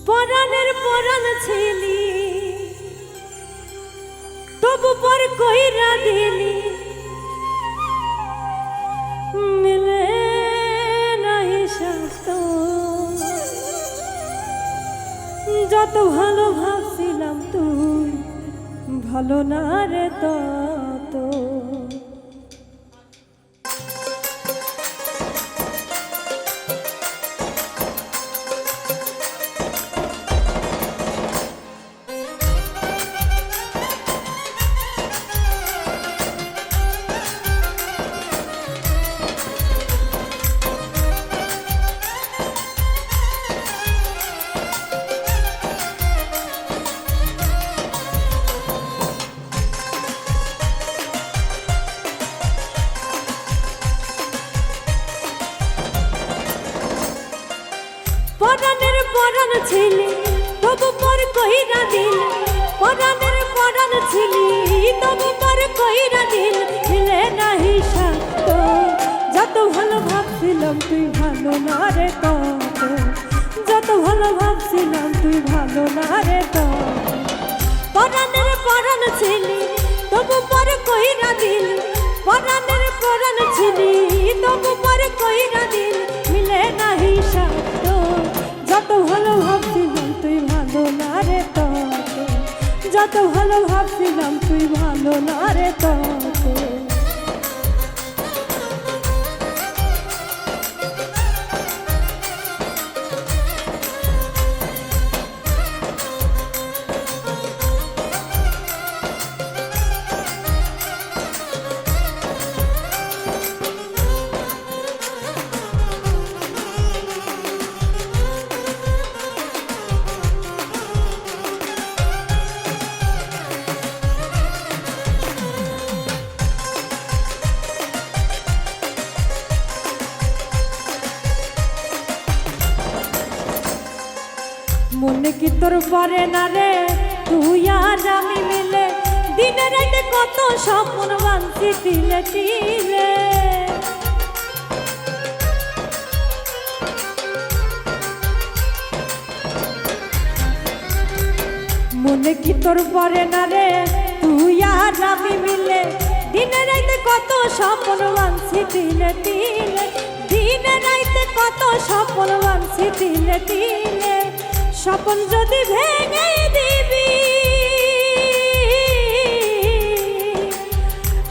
পরাণের পরাণ ছিলি তবু পর কইরা দিলি মিলে নাই স্বাস্থ্য যত ভালো ভাবছিলাম তুই ভালো না রে তত পরাণের পরাণ ছিলি তবু পর কইরা দিল পরাণের পরাণ ছিলি তবু পর কইরা দিল মিলে নাহি স্বাস্থ্য যত ভালো ভাবছিলাম তুই ভালো না রে তত যত ভালো ভাবছিলাম তুই ভালো না রে তত পরাণের পরাণ ছিলি তবু পর কইরা দিল পরাণের পরাণ ছিলি তবু পর কইরা দিল মিলে নাহি স্বাস্থ্য যত ভালো ভাবছিলাম তুই ভালো না রে তত যত ভালো ভাবছিলাম তুই ভালো না রে তত মনে কি তোর পরে না রে তুই আর আমি মিলে দিনে রাতে কত স্বপ্ন বাঁধছি তিলে তিলে মনে কি তোর পরে না রে তুই আর আমি মিলে দিনে রাতে কত স্বপ্ন বাঁধছি তিলে তিলে দিনে রাতে কত স্বপ্ন বাঁধছি তিলে তিলে স্বপন যদি ভেঙে দিবি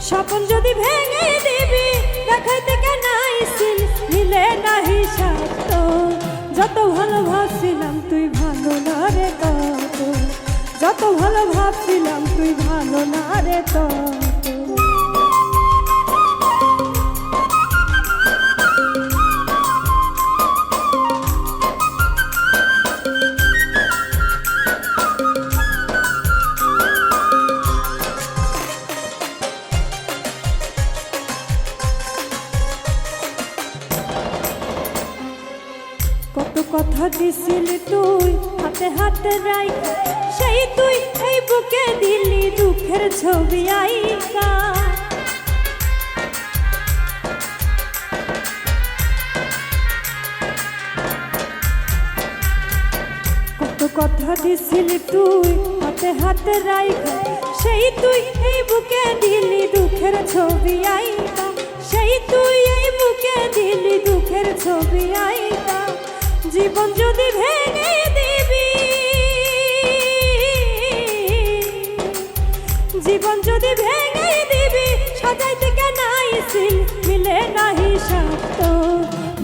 স্বপন যদি ভেঙে দিবি দেখাইতে কেন আইছিল মিলে নাহি স্বাস্থ্য যত ভালো ভাবছিলাম তুই ভালো না রে তত যত ভালো ভাবছিলাম তুই ভালো না রে তত কত কথা দিছিলি তুই হাতে হাতে রাইখা সেই তুই এই বুকে দিলি দুঃখের ছবি আইকা কত কথা দিছিলি তুই হাতে হাতে রাইখা সেই তুই এই বুকে দিলি দুঃখের ছবি আইকা সেই তুই এই বুকে দিলি দুঃখের ছবি আইকা জীবন যদি ভেঙে দিবি জীবন যদি ভেঙে দিবি সাজাইতে কেন আইছিল মিলে নাহি স্বাস্থ্য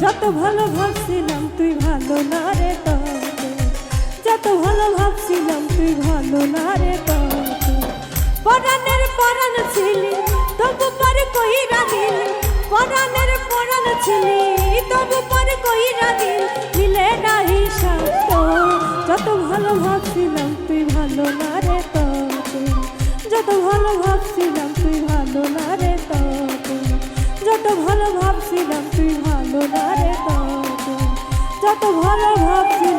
যত ভালো ভাবছিলাম তুই ভালো না রে তত যত ভালো ভাবছিলাম তুই ভালো না রে তত পরাণের পরাণ ছিলি তবু পর কইরা দিল পরাণের পরাণ ছিলি তবু পর কইরা দিল মিলে নাহি স্বাস্থ্য যত ভালো ভাবছিলাম তুই ভালো না রে তত যত ভালো ভাবছিলাম তুই ভালো না রে তত যত ভালো ভাবছিলাম তুই ভালো না রে তত যত ভালো ভাবছিলাম